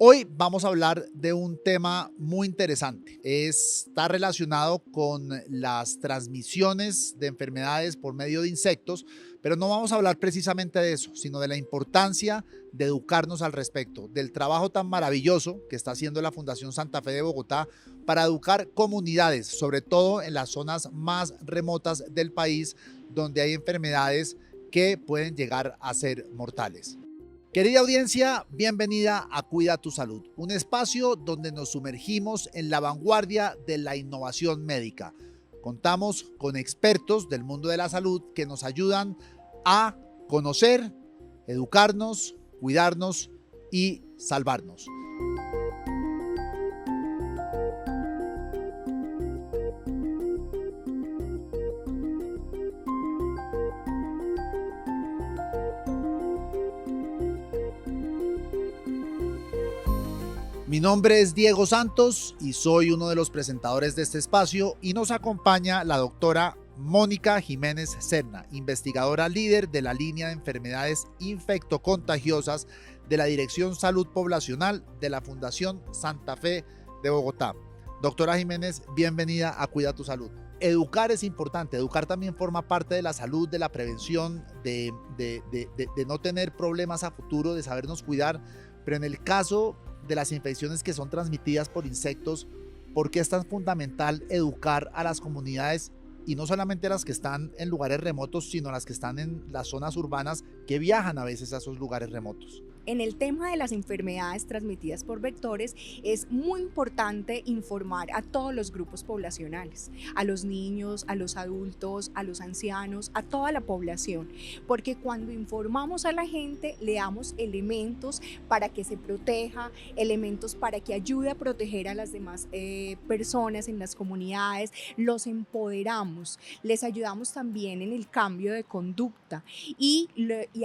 Hoy vamos a hablar de un tema muy interesante. Está relacionado con las transmisiones de enfermedades por medio de insectos, pero no vamos a hablar precisamente de eso, sino de la importancia de educarnos al respecto, del trabajo tan maravilloso que está haciendo la Fundación Santa Fe de Bogotá para educar comunidades, sobre todo en las zonas más remotas del país, donde hay enfermedades que pueden llegar a ser mortales. Querida audiencia, bienvenida a Cuida tu Salud, un espacio donde nos sumergimos en la vanguardia de la innovación médica. Contamos con expertos del mundo de la salud que nos ayudan a conocer, educarnos, cuidarnos y salvarnos. Mi nombre es Diego Santos y soy uno de los presentadores de este espacio y nos acompaña la doctora Mónica Jiménez Serna, investigadora líder de la línea de enfermedades infectocontagiosas de la Dirección Salud Poblacional de la Fundación Santa Fe de Bogotá. Doctora Jiménez, bienvenida a Cuida tu Salud. Educar es importante, educar también forma parte de la salud, de la prevención, de no tener problemas a futuro, de sabernos cuidar, pero en el caso de las infecciones que son transmitidas por insectos, ¿por qué es tan fundamental educar a las comunidades y no solamente a las que están en lugares remotos, sino a las que están en las zonas urbanas que viajan a veces a esos lugares remotos? En el tema de las enfermedades transmitidas por vectores es muy importante informar a todos los grupos poblacionales, a los niños, a los adultos, a los ancianos, a toda la población, porque cuando informamos a la gente le damos elementos para que se proteja, elementos para que ayude a proteger a las demás personas en las comunidades, los empoderamos, les ayudamos también en el cambio de conducta y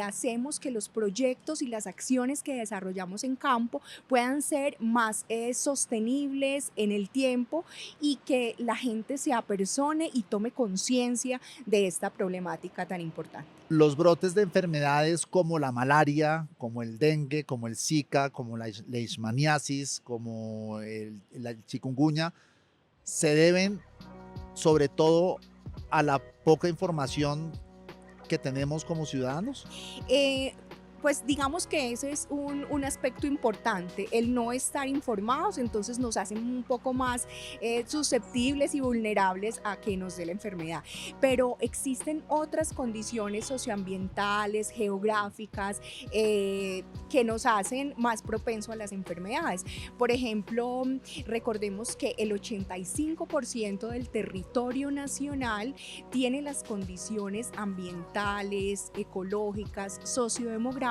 hacemos que los proyectos y las acciones que desarrollamos en campo puedan ser más sostenibles en el tiempo y que la gente se apersone y tome conciencia de esta problemática tan importante. Los brotes de enfermedades como la malaria, como el dengue, como el Zika, como la leishmaniasis, como la chikungunya, se deben sobre todo a la poca información que tenemos como ciudadanos. Pues digamos que ese es un aspecto importante, el no estar informados, entonces nos hacen un poco más susceptibles y vulnerables a que nos dé la enfermedad. Pero existen otras condiciones socioambientales, geográficas, que nos hacen más propensos a las enfermedades. Por ejemplo, recordemos que el 85% del territorio nacional tiene las condiciones ambientales, ecológicas, sociodemográficas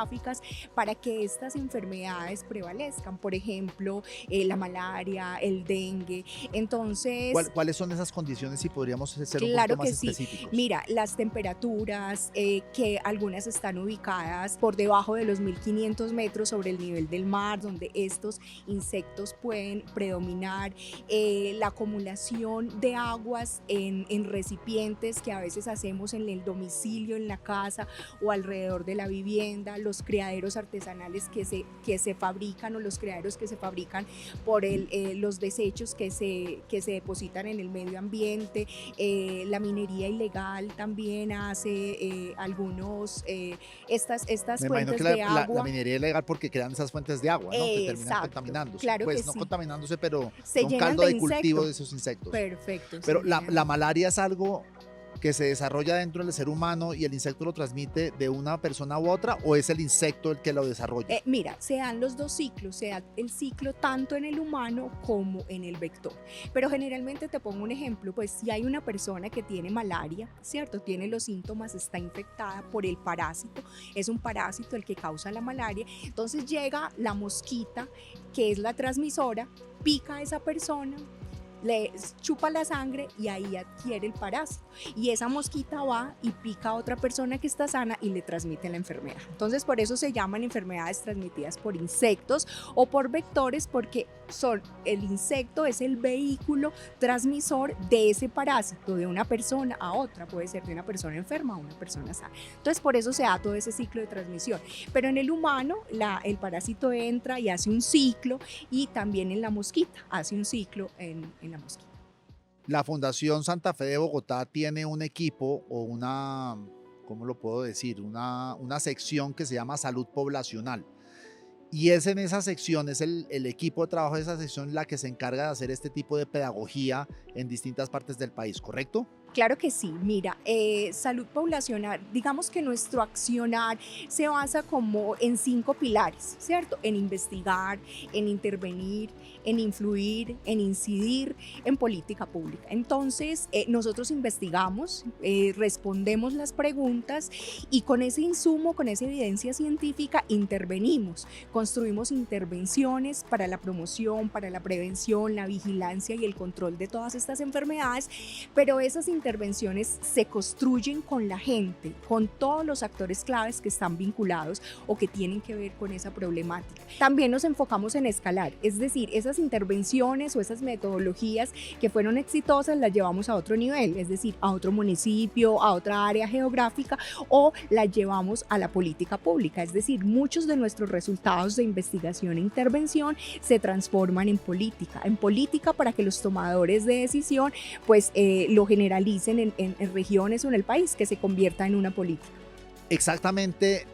para que estas enfermedades prevalezcan, por ejemplo, la malaria, el dengue. Entonces, ¿Cuáles son esas condiciones, si podríamos ser un poquito claro más que sí. específicos? Mira, las temperaturas, que algunas están ubicadas por debajo de los 1500 metros sobre el nivel del mar, donde estos insectos pueden predominar, la acumulación de aguas en recipientes que a veces hacemos en el domicilio, en la casa o alrededor de la vivienda, los criaderos artesanales que se fabrican o los criaderos que se fabrican por los desechos que se depositan en el medio ambiente, la minería ilegal también hace algunos, estas Me imagino fuentes que de la agua. minería es legal porque crean esas fuentes de agua, ¿no? Que terminan Exacto, contaminándose. claro que Pues no sí. contaminándose, pero Se son llenan caldo de de cultivo de insectos. esos insectos. Perfecto, se Pero llenan. la malaria es algo que se desarrolla dentro del ser humano y el insecto lo transmite de una persona u otra, ¿o es el insecto el que lo desarrolla? Mira, se dan los dos ciclos, se da el ciclo tanto en el humano como en el vector. Pero generalmente te pongo un ejemplo, pues si hay una persona que tiene malaria, ¿cierto? Tiene los síntomas, está infectada por el parásito, es un parásito el que causa la malaria, entonces llega la mosquita, que es la transmisora, pica a esa persona, le chupa la sangre y ahí adquiere el parásito. Y esa mosquita va y pica a otra persona que está sana y le transmite la enfermedad. Entonces, por eso se llaman enfermedades transmitidas por insectos o por vectores, porque el insecto es el vehículo transmisor de ese parásito de una persona a otra. Puede ser de una persona enferma a una persona sana. Entonces, por eso se da todo ese ciclo de transmisión. Pero en el humano, el parásito entra y hace un ciclo, y también en la mosquita hace un ciclo en la mosquita. La Fundación Santa Fe de Bogotá tiene un equipo o una, ¿cómo lo puedo decir? Una sección que se llama Salud Poblacional. Y es en esa sección, es el equipo de trabajo de esa sección la que se encarga de hacer este tipo de pedagogía en distintas partes del país, ¿correcto? Claro que sí, mira, salud poblacional, digamos que nuestro accionar se basa como en 5 pilares, ¿cierto? En investigar, en intervenir, en influir, en incidir en política pública. Entonces, nosotros investigamos, respondemos las preguntas y con ese insumo, con esa evidencia científica, intervenimos, construimos intervenciones para la promoción, para la prevención, la vigilancia y el control de todas estas enfermedades, pero esas intervenciones se construyen con la gente, con todos los actores claves que están vinculados o que tienen que ver con esa problemática. También nos enfocamos en escalar, es decir, esas intervenciones o esas metodologías que fueron exitosas las llevamos a otro nivel, es decir, a otro municipio, a otra área geográfica, o las llevamos a la política pública, es decir, muchos de nuestros resultados de investigación e intervención se transforman en política para que los tomadores de decisión pues lo generalicen en regiones o en el país, que se convierta en una política. Exactamente,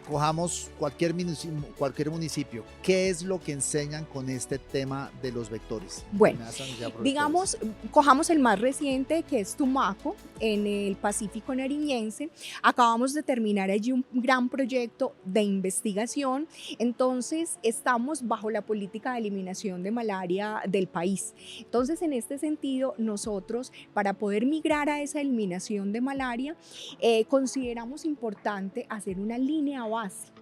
cojamos cualquier municipio. ¿Qué es lo que enseñan con este tema de los vectores? Bueno, digamos, cojamos el más reciente, que es Tumaco, en el Pacífico Nariñense. Acabamos de terminar allí un gran proyecto de investigación. Entonces, estamos bajo la política de eliminación de malaria del país. Entonces, en este sentido, nosotros, para poder migrar a esa eliminación de malaria, consideramos importante hacer una línea base,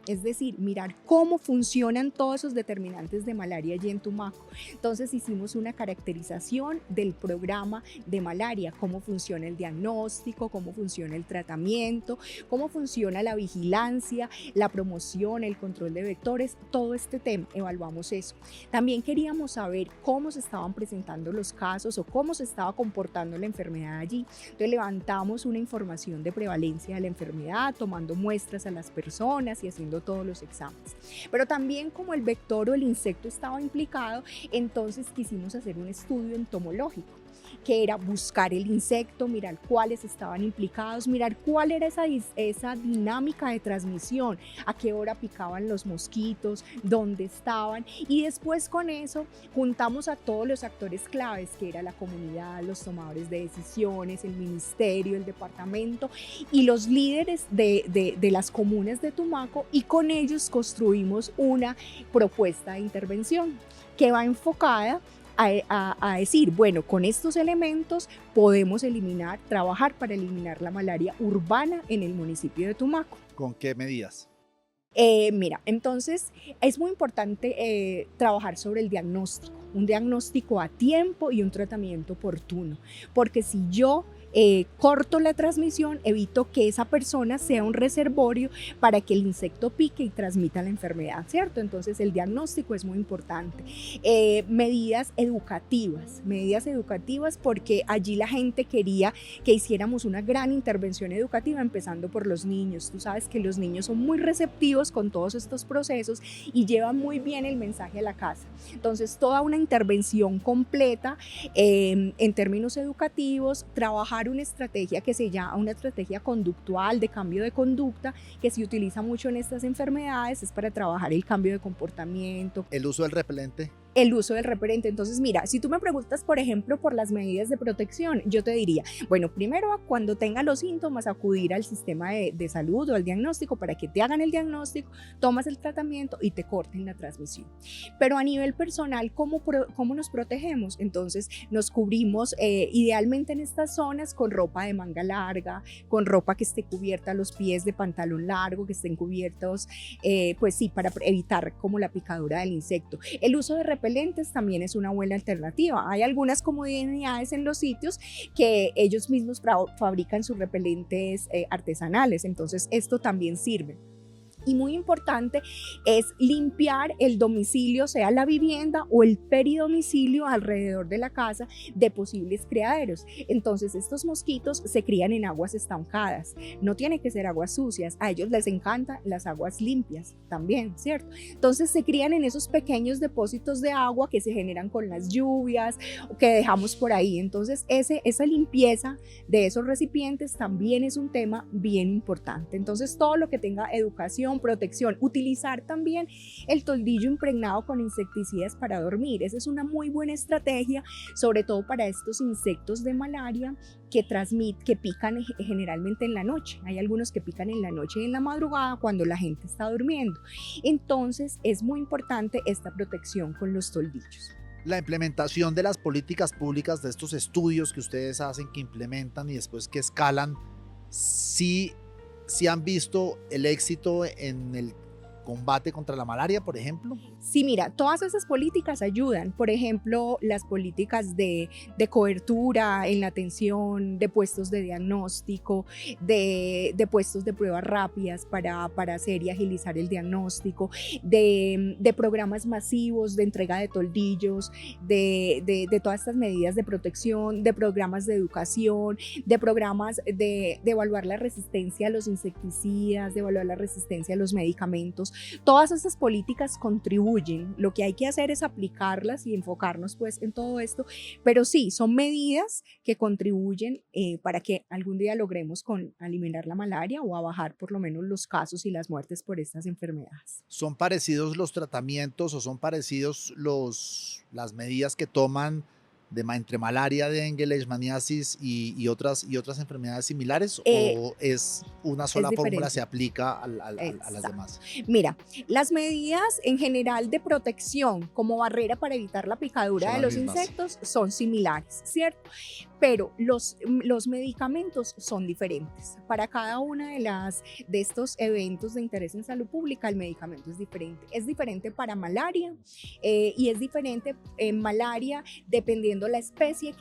es decir, mirar cómo funcionan todos esos determinantes de malaria allí en Tumaco. Entonces hicimos una caracterización del programa de malaria, cómo funciona el diagnóstico, cómo funciona el tratamiento, cómo funciona la vigilancia, la promoción, el control de vectores, todo este tema, evaluamos eso. También queríamos saber cómo se estaban presentando los casos o cómo se estaba comportando la enfermedad allí. Entonces levantamos una información de prevalencia de la enfermedad, tomando muestras a las personas y haciendo todos los exámenes. Pero también, como el vector o el insecto estaba implicado, entonces quisimos hacer un estudio entomológico, que era buscar el insecto, mirar cuáles estaban implicados, mirar cuál era esa dinámica de transmisión, a qué hora picaban los mosquitos, dónde estaban, y después con eso juntamos a todos los actores claves, que era la comunidad, los tomadores de decisiones, el ministerio, el departamento y los líderes de las comunas de Tumaco, y con ellos construimos una propuesta de intervención que va enfocada a decir, bueno, con estos elementos podemos trabajar para eliminar la malaria urbana en el municipio de Tumaco. ¿Con qué medidas? Mira, entonces es muy importante trabajar sobre el diagnóstico, un diagnóstico a tiempo y un tratamiento oportuno, porque si yo corto la transmisión, evito que esa persona sea un reservorio para que el insecto pique y transmita la enfermedad, ¿cierto? Entonces el diagnóstico es muy importante. Medidas educativas porque allí la gente quería que hiciéramos una gran intervención educativa, empezando por los niños. Tú sabes que los niños son muy receptivos con todos estos procesos y llevan muy bien el mensaje a la casa. Entonces toda una intervención completa en términos educativos, trabajar una estrategia que se llama una estrategia conductual de cambio de conducta, que se utiliza mucho en estas enfermedades, es para trabajar el cambio de comportamiento. ¿El uso del repelente? El uso del repelente. Entonces, mira, si tú me preguntas, por ejemplo, por las medidas de protección, yo te diría, bueno, primero, cuando tenga los síntomas, acudir al sistema de salud o al diagnóstico para que te hagan el diagnóstico, tomas el tratamiento y te corten la transmisión. Pero a nivel personal, ¿cómo nos protegemos? Entonces, nos cubrimos idealmente en estas zonas con ropa de manga larga, con ropa que esté cubierta los pies de pantalón largo, que estén cubiertos, pues sí, para evitar como la picadura del insecto. El uso de repelente repelentes también es una buena alternativa. Hay algunas comunidades en los sitios que ellos mismos fabrican sus repelentes artesanales, entonces esto también sirve. Y muy importante es limpiar el domicilio, sea la vivienda o el peridomicilio alrededor de la casa, de posibles criaderos. Entonces estos mosquitos se crían en aguas estancadas, no tienen que ser aguas sucias, a ellos les encantan las aguas limpias también, ¿cierto? Entonces se crían en esos pequeños depósitos de agua que se generan con las lluvias que dejamos por ahí. Entonces esa limpieza de esos recipientes también es un tema bien importante. Entonces todo lo que tenga educación, protección, utilizar también el toldillo impregnado con insecticidas para dormir. Esa es una muy buena estrategia, sobre todo para estos insectos de malaria que pican generalmente en la noche. Hay algunos que pican en la noche y en la madrugada cuando la gente está durmiendo. Entonces es muy importante esta protección con los toldillos. La implementación de las políticas públicas, de estos estudios que ustedes hacen, que implementan y después que escalan, sí han visto el éxito en el combate contra la malaria, por ejemplo. Sí, mira, todas esas políticas ayudan. Por ejemplo, las políticas de cobertura en la atención, de puestos de diagnóstico, de puestos de pruebas rápidas para hacer y agilizar el diagnóstico, de programas masivos de entrega de toldillos, de todas estas medidas de protección, de programas de educación, de programas de evaluar la resistencia a los insecticidas, de evaluar la resistencia a los medicamentos. Todas esas políticas contribuyen. Lo que hay que hacer es aplicarlas y enfocarnos pues en todo esto, pero sí, son medidas que contribuyen para que algún día logremos eliminar la malaria o a bajar por lo menos los casos y las muertes por estas enfermedades. ¿Son parecidos los tratamientos o son parecidos las medidas que toman entre malaria, dengue, leishmaniasis y otras enfermedades similares, o es una sola fórmula, se aplica a las demás? Mira, las medidas en general de protección como barrera para evitar la picadura de los insectos son similares, ¿cierto? Pero los medicamentos son diferentes. Para cada una de estos eventos de interés en salud pública, el medicamento es diferente. Es diferente para malaria y es diferente en malaria dependiendo la especie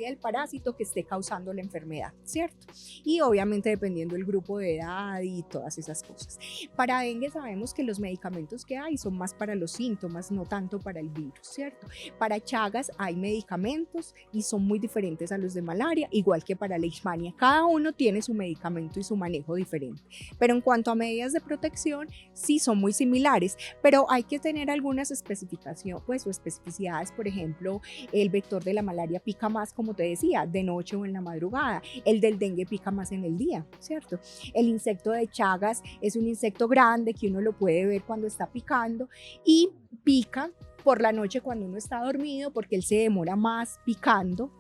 del parásito que esté causando la enfermedad, ¿cierto? Y obviamente dependiendo del grupo de edad y todas esas cosas. Para dengue sabemos que los medicamentos que hay son más para los síntomas, no tanto para el virus, ¿cierto? Para Chagas hay medicamentos y son muy diferentes a los de malaria, igual que para leishmania. Cada uno tiene su medicamento y su manejo diferente. Pero en cuanto a medidas de protección, sí son muy similares, pero hay que tener algunas especificaciones, pues, o especificidades. Por ejemplo, el vector de la malaria pica más, como te decía, de noche o en la madrugada. El del dengue pica más en el día, ¿cierto? El insecto de Chagas es un insecto grande que uno lo puede ver cuando está picando y pica por la noche cuando uno está dormido porque él se demora más picando.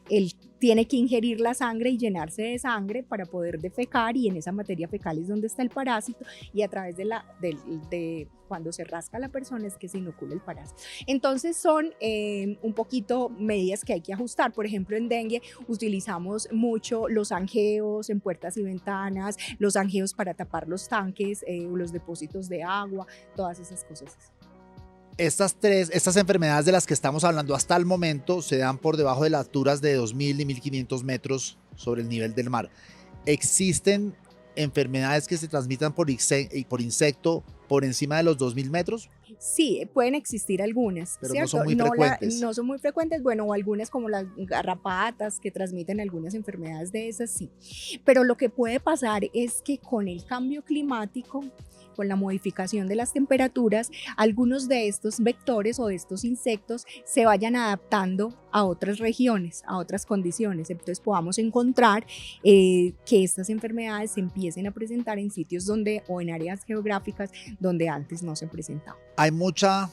Él tiene que ingerir la sangre y llenarse de sangre para poder defecar, y en esa materia fecal es donde está el parásito, y a través de cuando se rasca la persona es que se inocula el parásito. Entonces son un poquito medidas que hay que ajustar. Por ejemplo, en dengue utilizamos mucho los angeos en puertas y ventanas, los angeos para tapar los tanques, los depósitos de agua, todas esas cosas. Estas enfermedades de las que estamos hablando hasta el momento se dan por debajo de las alturas de 2.000 y 1.500 metros sobre el nivel del mar. ¿Existen enfermedades que se transmitan por insecto por encima de los 2.000 metros? Sí, pueden existir algunas, pero ¿cierto? no son muy frecuentes. No son muy frecuentes, bueno, o algunas como las garrapatas que transmiten algunas enfermedades de esas, sí. Pero lo que puede pasar es que con el cambio climático, con la modificación de las temperaturas, algunos de estos vectores o de estos insectos se vayan adaptando a otras regiones, a otras condiciones. Entonces podamos encontrar que estas enfermedades se empiecen a presentar en sitios o en áreas geográficas donde antes no se presentaban. Hay mucha,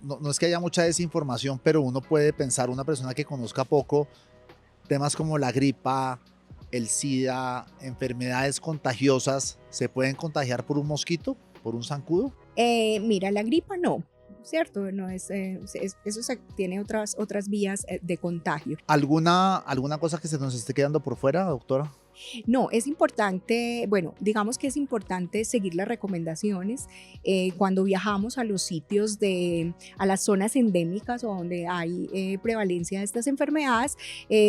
no es que haya mucha desinformación, pero uno puede pensar, una persona que conozca poco, temas como la gripa, el SIDA, enfermedades contagiosas, ¿se pueden contagiar por un mosquito, por un zancudo? Mira, la gripa no, ¿cierto? No eso tiene otras vías de contagio. ¿Alguna cosa que se nos esté quedando por fuera, doctora? No, es importante, bueno, digamos que es importante seguir las recomendaciones cuando viajamos a los sitios a las zonas endémicas o donde hay prevalencia de estas enfermedades,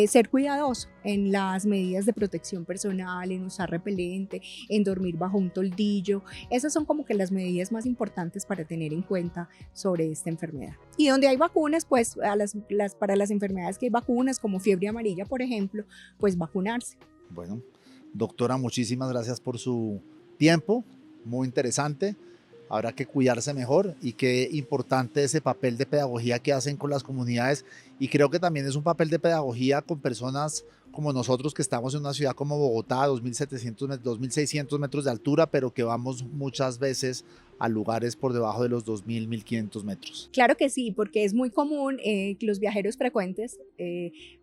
ser cuidadoso en las medidas de protección personal, en usar repelente, en dormir bajo un toldillo. Esas son como que las medidas más importantes para tener en cuenta sobre esta enfermedad. Y donde hay vacunas, pues para las enfermedades que hay vacunas, como fiebre amarilla, por ejemplo, pues vacunarse. Bueno, doctora, muchísimas gracias por su tiempo, muy interesante. Habrá que cuidarse mejor y qué importante ese papel de pedagogía que hacen con las comunidades, y creo que también es un papel de pedagogía con personas como nosotros que estamos en una ciudad como Bogotá, 2.600 metros de altura, pero que vamos muchas veces a lugares por debajo de los 2.000, 1.500 metros. Claro que sí, porque es muy común que los viajeros frecuentes,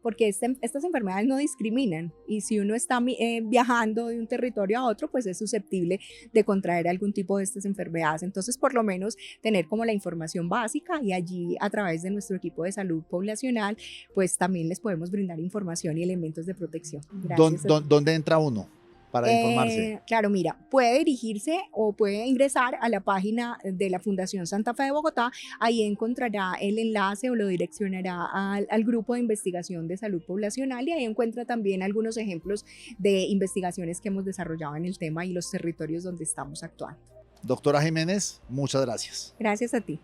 porque estas enfermedades no discriminan, y si uno está viajando de un territorio a otro, pues es susceptible de contraer algún tipo de estas enfermedades. Entonces, por lo menos tener como la información básica, y allí a través de nuestro equipo de salud poblacional, pues también les podemos brindar información y elementos de protección. ¿Dónde entra uno para informarse? Claro, mira, puede dirigirse o puede ingresar a la página de la Fundación Santa Fe de Bogotá. Ahí encontrará el enlace o lo direccionará al grupo de investigación de salud poblacional, y ahí encuentra también algunos ejemplos de investigaciones que hemos desarrollado en el tema y los territorios donde estamos actuando. Doctora Jiménez, muchas gracias. Gracias a ti.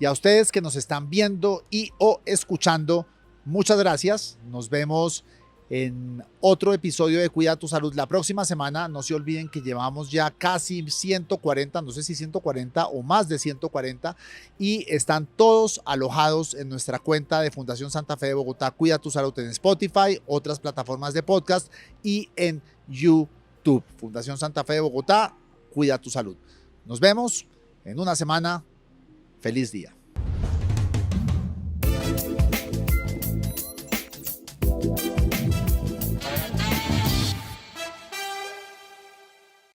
Y a ustedes que nos están viendo y o escuchando, muchas gracias. Nos vemos en otro episodio de Cuida tu Salud la próxima semana. No se olviden que llevamos ya casi 140, no sé si 140 o más de 140, y están todos alojados en nuestra cuenta de Fundación Santa Fe de Bogotá, Cuida tu Salud, en Spotify, otras plataformas de podcast y en YouTube. Fundación Santa Fe de Bogotá, Cuida tu Salud. Nos vemos en una semana. Feliz día.